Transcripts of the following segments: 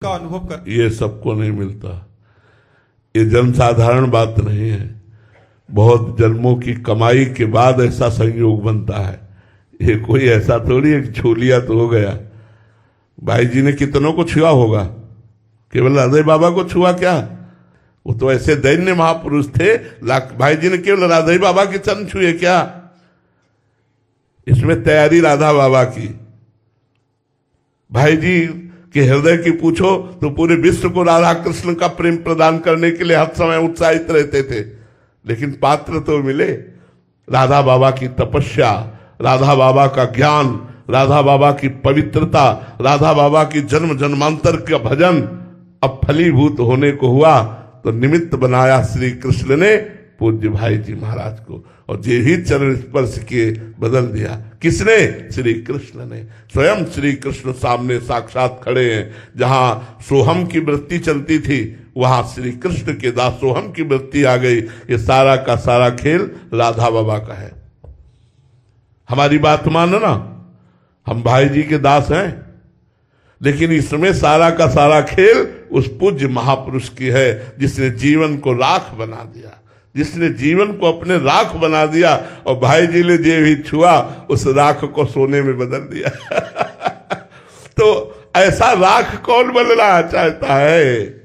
का अनुभव कर। ये सबको नहीं मिलता, ये जनसाधारण बात नहीं है। बहुत जन्मों की कमाई के बाद ऐसा संयोग बनता है। ये कोई ऐसा थोड़ी एक छोलिया तो हो गया। भाई जी ने कितनों को छुआ होगा, केवल राधे बाबा को छुआ क्या? वो तो ऐसे दैन्य महापुरुष थे। भाई जी ने केवल राधे बाबा के चरण छुए क्या? इसमें तैयारी राधा बाबा की। भाई जी के हृदय की पूछो तो पूरे विश्व को राधा कृष्ण का प्रेम प्रदान करने के लिए हर समय उत्साहित रहते थे, लेकिन पात्र तो मिले। राधा बाबा की तपस्या, राधा बाबा का ज्ञान, राधा बाबा की पवित्रता, राधा बाबा की जन्म जन्मांतर का भजन अब फलीभूत होने को हुआ तो निमित्त बनाया श्री कृष्ण ने पूज्य भाई जी महाराज को, और जे ही चरण स्पर्श किए बदल दिया। किसने? श्री कृष्ण ने। स्वयं श्री कृष्ण सामने साक्षात खड़े हैं। जहां सोहम की वृत्ति चलती थी वहां श्री कृष्ण के दासोहम की वृत्ति आ गई। ये सारा का सारा खेल राधा बाबा का है। हमारी बात मानना, हम भाई जी के दास हैं, लेकिन इसमें सारा का सारा खेल उस पूज्य महापुरुष की है जिसने जीवन को राख बना दिया, जिसने जीवन को अपने राख बना दिया, और भाई जी ने जो भी छुआ उस राख को सोने में बदल दिया। तो ऐसा राख कौन बनना चाहता है?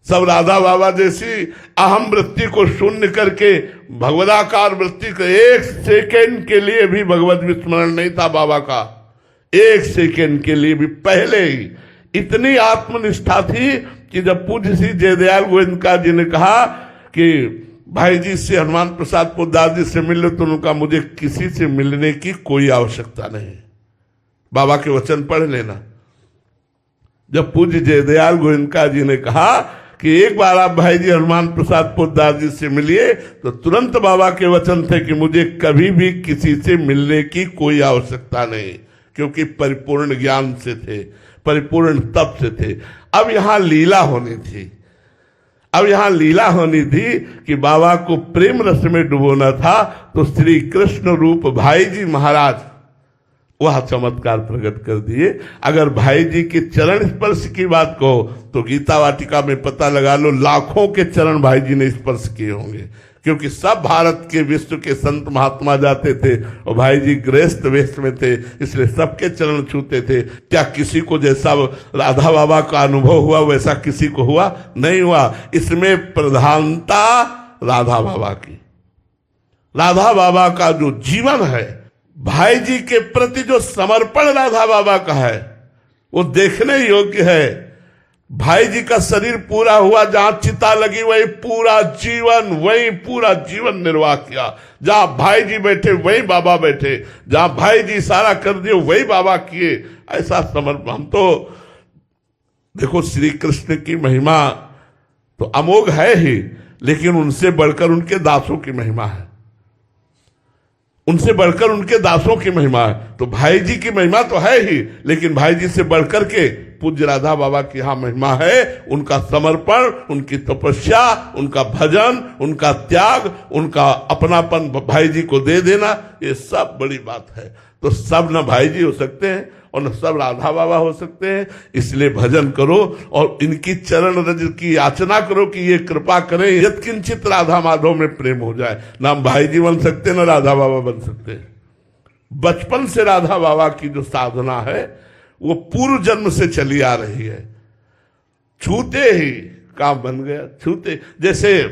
सब राधा बाबा जैसी अहम वृत्ति को शून्य करके भगवदाकार वृत्ति को, एक सेकेंड के लिए भी भगवत विस्मरण नहीं था बाबा का, एक सेकेंड के लिए भी। पहले ही इतनी आत्मनिष्ठा थी कि जब पूज्य श्री जयदयाल गोविंदका जी ने कहा कि भाई जी से हनुमान प्रसाद पोद्दार जी से मिल लो, तो उनका मुझे किसी से मिलने की कोई आवश्यकता नहीं, बाबा के वचन पढ़ लेना। जब पूज्य जयदयाल गोविंदका जी ने कहा कि एक बार आप भाई जी हनुमान प्रसाद पोद्दार जी से मिलिए, तो तुरंत बाबा के वचन थे कि मुझे कभी भी किसी से मिलने की कोई आवश्यकता नहीं, क्योंकि परिपूर्ण ज्ञान से थे, परिपूर्ण तप से थे। अब यहां लीला होनी थी, अब यहां लीला होनी थी कि बाबा को प्रेम रस में डुबोना था, तो श्री कृष्ण रूप भाई जी महाराज वह चमत्कार प्रकट कर दिए। अगर भाई जी के चरण स्पर्श की बात कहो तो गीता वाटिका में पता लगा लो, लाखों के चरण भाई जी ने स्पर्श किए होंगे, क्योंकि सब भारत के विश्व के संत महात्मा जाते थे और भाई जी गृहस्थ वेश में थे, इसलिए सबके चरण छूते थे। क्या किसी को जैसा राधा बाबा का अनुभव हुआ वैसा किसी को हुआ? नहीं हुआ। इसमें प्रधानता राधा बाबा की। राधा बाबा का जो जीवन है, भाई जी के प्रति जो समर्पण राधा बाबा का है, वो देखने योग्य है। भाई जी का शरीर पूरा हुआ, जहां चिता लगी वही पूरा जीवन निर्वाह किया। जहां भाई जी बैठे वही बाबा बैठे, जहां भाई जी इशारा कर दिए वही बाबा किए। ऐसा समर्पण। हम तो देखो, श्री कृष्ण की महिमा तो अमोघ है ही, लेकिन उनसे बढ़कर उनके दासों की महिमा है, उनसे बढ़कर उनके दासों की महिमा है। तो भाई जी की महिमा तो है ही, लेकिन भाई जी से बढ़कर के पूज्य राधा बाबा की यहां महिमा है। उनका समर्पण, उनकी तपस्या, उनका भजन, उनका त्याग, उनका अपनापन भाई जी को दे देना, ये सब बड़ी बात है। तो सब न भाई जी हो सकते हैं और न सब राधा बाबा हो सकते हैं। इसलिए भजन करो और इनकी चरण रज की याचना करो कि ये कृपा करें, यत्किंचित राधा माधव में प्रेम हो जाए। ना हम भाई जी बन सकते न राधा बाबा बन सकते। बचपन से राधा बाबा की जो साधना है वो पूर्व जन्म से चली आ रही है। छूते ही काम बन गया, छूते। जैसे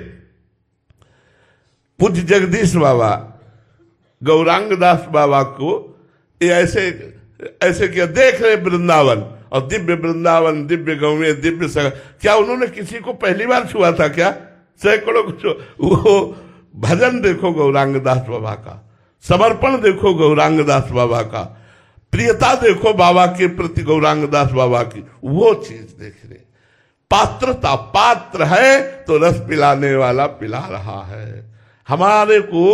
पूज्य जगदीश बाबा गौरांग दास बाबा को ये ऐसे किया, देख रहे वृंदावन, और दिव्य वृंदावन, दिव्य गौवे, दिव्य सगा। क्या उन्होंने किसी को पहली बार छुआ था क्या? सैकड़ों को। वो भजन देखो गौरांग दास बाबा का, समर्पण देखो गौरांग दास बाबा का, प्रियता देखो बाबा के प्रति गौरांग दास बाबा की, वो चीज देख रहे। पात्रता, पात्र है तो रस पिलाने वाला पिला रहा है। हमारे को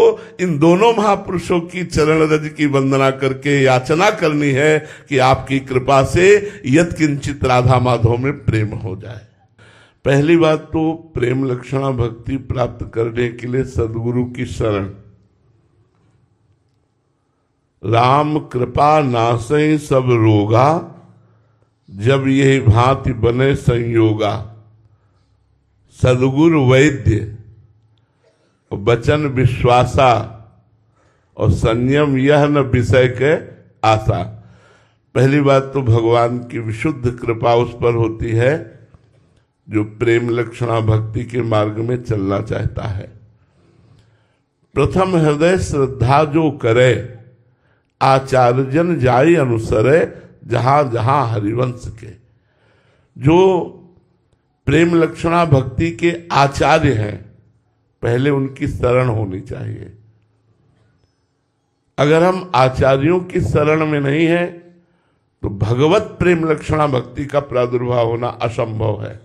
इन दोनों महापुरुषों की चरण रज की वंदना करके याचना करनी है कि आपकी कृपा से यत्किंचित राधा माधव में प्रेम हो जाए। पहली बात तो प्रेम लक्षणा भक्ति प्राप्त करने के लिए सदगुरु की शरण। राम कृपा नासै सब रोगा, जब यही भांति बने संयोगा, सदगुरु वैद्य वचन विश्वासा और संयम यह न विषय के आशा। पहली बात तो भगवान की विशुद्ध कृपा उस पर होती है जो प्रेम लक्षणा भक्ति के मार्ग में चलना चाहता है। प्रथम हृदय श्रद्धा जो करे, आचार्य जन जाई अनुसरे, जहां जहां हरिवंश के। जो प्रेम लक्षणा भक्ति के आचार्य हैं, पहले उनकी शरण होनी चाहिए। अगर हम आचार्यों की शरण में नहीं है तो भगवत प्रेम लक्षणा भक्ति का प्रादुर्भाव होना असंभव है।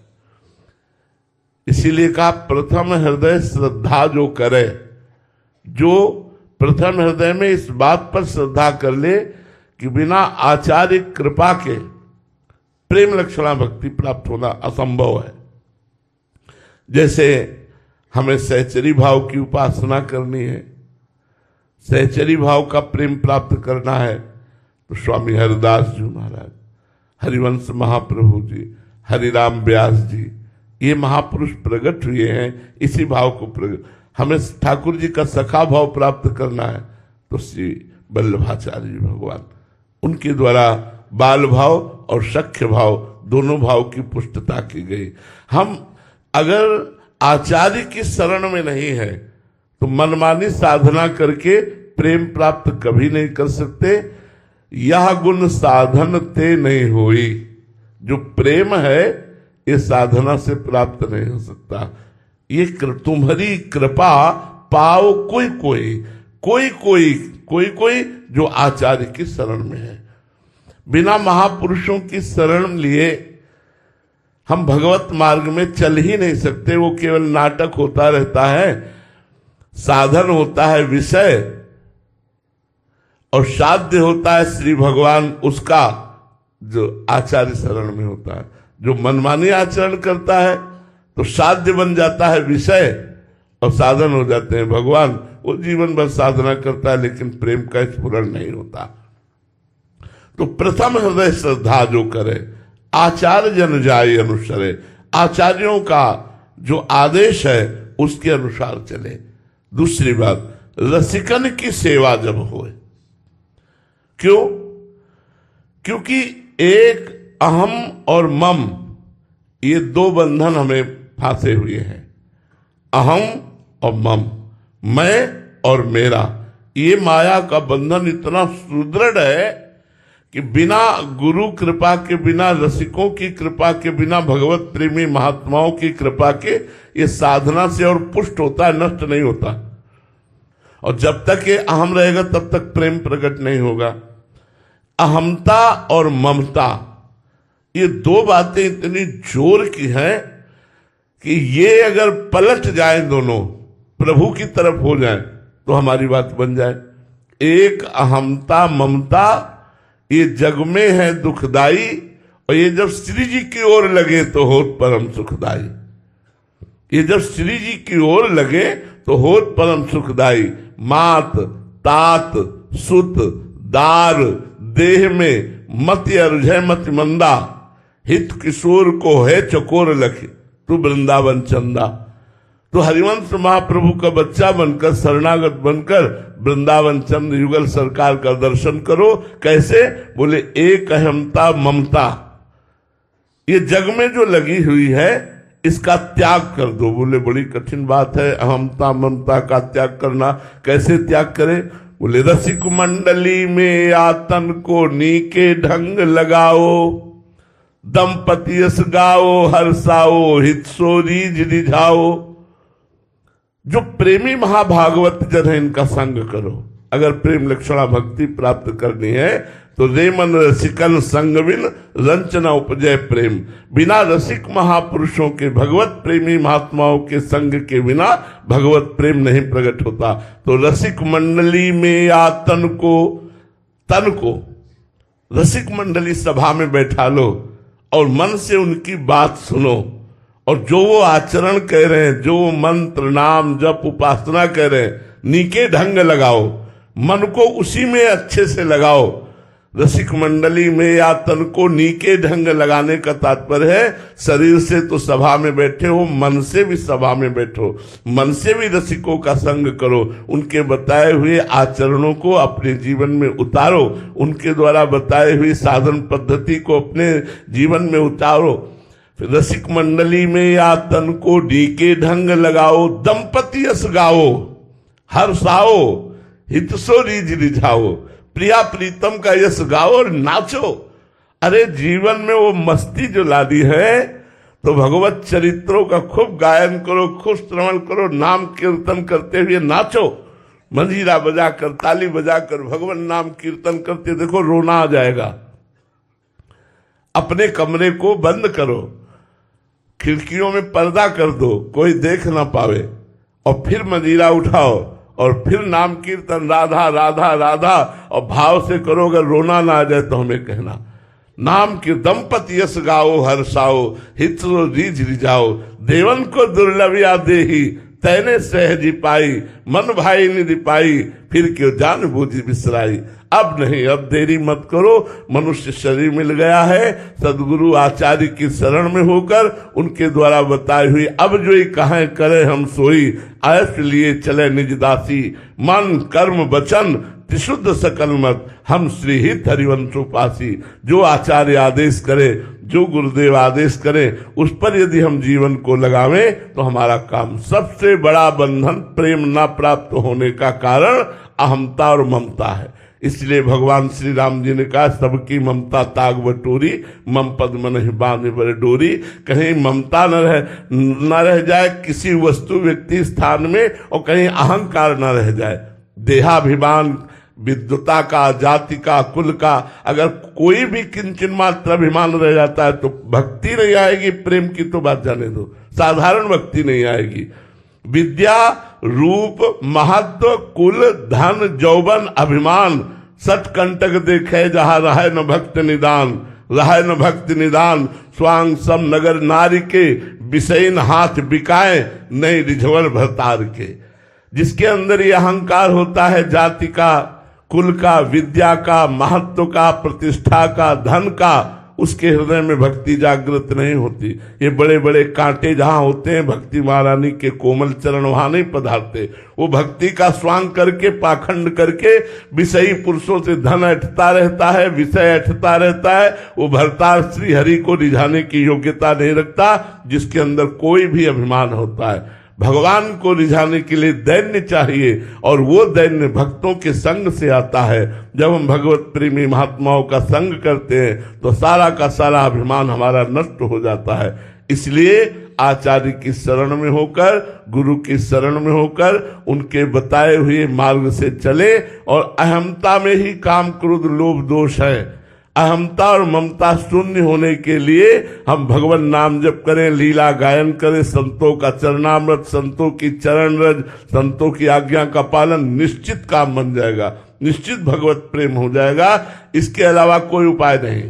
इसीलिए कहा प्रथम हृदय श्रद्धा जो करे, जो प्रथम हृदय में इस बात पर श्रद्धा कर ले कि बिना आचार्य कृपा के प्रेम लक्षणा भक्ति प्राप्त होना असंभव है। जैसे हमें सहचरी भाव की उपासना करनी है, सहचरी भाव का प्रेम प्राप्त करना है, तो स्वामी हरिदास जी महाराज, हरिवंश महाप्रभु जी, हरिराम व्यास जी, ये महापुरुष प्रकट हुए हैं इसी भाव को प्रकट। हमें ठाकुर जी का सखा भाव प्राप्त करना है तो श्री वल्लभाचार्य जी भगवान, उनके द्वारा बाल भाव और सख्य भाव दोनों भाव की पुष्टता की गई। हम अगर आचार्य की शरण में नहीं है तो मनमानी साधना करके प्रेम प्राप्त कभी नहीं कर सकते। यह गुण साधन ते नहीं होई, जो प्रेम है ये साधना से प्राप्त नहीं हो सकता। ये तुम्हारी कृपा पाओ कोई कोई कोई कोई कोई कोई जो आचार्य की शरण में है। बिना महापुरुषों की शरण लिए हम भगवत मार्ग में चल ही नहीं सकते। वो केवल नाटक होता रहता है, साधन होता है विषय, और साध्य होता है श्री भगवान उसका जो आचार्य शरण में होता है। जो मनमानी आचरण करता है तो साध्य बन जाता है विषय और साधन हो जाते हैं भगवान। वो जीवन भर साधना करता है लेकिन प्रेम का स्फुरण नहीं होता। तो प्रथम हृदय श्रद्धा जो करे, आचार्य जन जाय अनुसरे, आचार्यों का जो आदेश है उसके अनुसार चले। दूसरी बात, रसिकन की सेवा जब होए, क्यों? क्योंकि एक अहम और मम, ये दो बंधन हमें फांसे हुए हैं। अहम और मम, मैं और मेरा, ये माया का बंधन इतना सुदृढ़ है कि बिना गुरु कृपा के, बिना रसिकों की कृपा के, बिना भगवत प्रेमी महात्माओं की कृपा के ये साधना से और पुष्ट होता है, नष्ट नहीं होता। और जब तक ये अहम रहेगा तब तक प्रेम प्रकट नहीं होगा। अहमता और ममता, ये दो बातें इतनी जोर की हैं कि ये अगर पलट जाए दोनों, प्रभु की तरफ हो जाए तो हमारी बात बन जाए। एक अहमता ममता ये जग में है दुखदाई, और ये जब श्री जी की ओर लगे तो होत परम सुखदाई। ये जब श्री जी की ओर लगे तो होत परम सुखदाई। मात तात सुत दार देह में मति अर्जय मति मंदा, हित किशोर को है चकोर लख तू वृंदावन चंदा। तो हरिवंश महाप्रभु का बच्चा बनकर, शरणागत बनकर वृंदावन चंद्र युगल सरकार का दर्शन करो। कैसे? बोले एक अहमता ममता, ये जग में जो लगी हुई है इसका त्याग कर दो। बोले बड़ी कठिन बात है अहमता ममता का त्याग करना, कैसे त्याग करें? बोले रसिक मंडली में आतन को नीके ढंग लगाओ, दंपति यस गाओ हर्षाओ हित सो रीझ रिझाओ। जो प्रेमी महाभागवत जन है इनका संग करो। अगर प्रेम लक्षणा भक्ति प्राप्त करनी है तो रेमन रसिकन संग बिन रंचना उपजय प्रेम। बिना रसिक महापुरुषों के, भगवत प्रेमी महात्माओं के संग के बिना भगवत प्रेम नहीं प्रकट होता। तो रसिक मंडली में या तन को रसिक मंडली सभा में बैठा लो और मन से उनकी बात सुनो, और जो वो आचरण कह रहे हैं, जो वो मंत्र नाम जप उपासना कह रहे हैं, नीके ढंग लगाओ, मन को उसी में अच्छे से लगाओ। रसिक मंडली में या तन को नीके ढंग लगाने का तात्पर्य है शरीर से तो सभा में बैठे हो, मन से भी सभा में बैठो, मन से भी रसिकों का संग करो, उनके बताए हुए आचरणों को अपने जीवन में उतारो, उनके द्वारा बताए हुए साधन पद्धति को अपने जीवन में उतारो। रसिक मंडली में या तन को नीके ढंग लगाओ, दंपति यश गाओ, हर्षाओ, हितसो रीझ रिझाओ, प्रिया प्रीतम का यश गाओ और नाचो। अरे जीवन में वो मस्ती जो लादी है तो भगवत चरित्रों का खूब गायन करो, खूब श्रवण करो, नाम कीर्तन करते हुए नाचो, मंजीरा बजाकर, ताली बजाकर भगवान नाम कीर्तन करते देखो रोना आ जाएगा। अपने कमरे को बंद करो, खिड़कियों में पर्दा कर दो, कोई देख ना पावे, और फिर मंजीरा उठाओ और फिर नाम कीर्तन राधा राधा राधा और भाव से करो। अगर रोना ना आ जाए तो हमें कहना। नाम के दंपति यश गाओ, हर्षाओ, हित रीझ रिझाओ, देवन को दुर्लभिया देही, तैने सहजी पाई, मन भाई निधि पाई, फिर क्यों जान बूझी बिसराई। अब नहीं, अब देरी मत करो, मनुष्य शरीर मिल गया है, सदगुरु आचार्य की शरण में होकर उनके द्वारा बताई हुई अब जो ही कहें करे हम सोई, आयस लिए चले निज दासी, मन कर्म वचन त्रिशुद्ध सकल मत, हम श्री हित हरिवंशोपासी। जो आचार्य आदेश करे, जो गुरुदेव आदेश करे, उस पर यदि हम जीवन को लगावें तो हमारा काम। सबसे बड़ा बंधन प्रेम न प्राप्त होने का कारण अहमता और ममता है। इसलिए भगवान श्री राम जी ने कहा, सबकी ममता ताग बटोरी, मम पद मन बांधे बर डोरी। कहीं ममता न रह जाए किसी वस्तु व्यक्ति स्थान में, और कहीं अहंकार न रह जाए। देहाभिमान, विद्वता का, जाति का, कुल का, अगर कोई भी किंचन मात्र अभिमान रह जाता है तो भक्ति नहीं आएगी। प्रेम की तो बात जाने दो, साधारण भक्ति नहीं आएगी। विद्या, रूप, महत्व, कुल, धन, यौवन, अभिमान, सत कंटक देखे जहां रहे न भक्त निदान, रहे न भक्त निदान, स्वांग सम नगर नारी के, विषयन हाथ बिकाए नहीं रिझवर भरतार के। जिसके अंदर ये अहंकार होता है जाति का, कुल का, विद्या का, महत्व का, प्रतिष्ठा का, धन का, उसके हृदय में भक्ति जागृत नहीं होती। ये बड़े बड़े कांटे जहां होते हैं भक्ति महारानी के कोमल चरण वहां नहीं पधारते। वो भक्ति का स्वांग करके, पाखंड करके विषयी पुरुषों से धन ऐठता रहता है, विषय ऐठता रहता है। वो भरतार श्री हरि को रिझाने की योग्यता नहीं रखता, जिसके अंदर कोई भी अभिमान होता है। भगवान को रिझाने के लिए दैन्य चाहिए, और वो दैन्य भक्तों के संग से आता है। जब हम भगवत प्रेमी महात्माओं का संग करते हैं तो सारा का सारा अभिमान हमारा नष्ट हो जाता है। इसलिए आचार्य की शरण में होकर, गुरु की शरण में होकर उनके बताए हुए मार्ग से चले। और अहमता में ही काम, क्रोध, लोभ, दोष है। अहमता और ममता शून्य होने के लिए हम भगवान नाम जप करें, लीला गायन करें, संतों का चरणामृत, संतों की चरण रज, संतों की आज्ञा का पालन, निश्चित काम बन जाएगा, निश्चित भगवत प्रेम हो जाएगा। इसके अलावा कोई उपाय नहीं।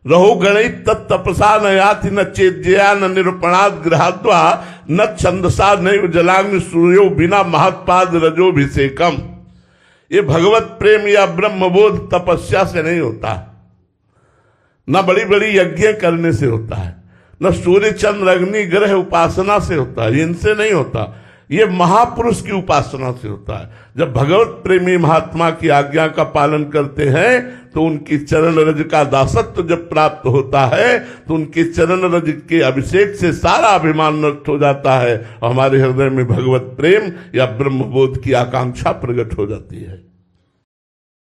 रहो गणित तत्तपसा न याति न चेद्या न निरूपणाद गृहाद्वा न छंदसा नैव जलाग्नि सूर्यो बिना महत्पाद रजोभिषेकम। ये भगवत प्रेम या ब्रह्मबोध तपस्या से नहीं होता, न बड़ी बड़ी यज्ञ करने से होता है, न सूर्य चंद्र अग्नि ग्रह उपासना से होता है, इनसे नहीं होता। ये महापुरुष की उपासना से होता है। जब भगवत प्रेमी महात्मा की आज्ञा का पालन करते हैं तो उनकी चरण रज का दासत्व जब प्राप्त होता है तो उनके चरण रज के अभिषेक से सारा अभिमान नष्ट हो जाता है और हमारे हृदय में भगवत प्रेम या ब्रह्मबोध की आकांक्षा प्रकट हो जाती है।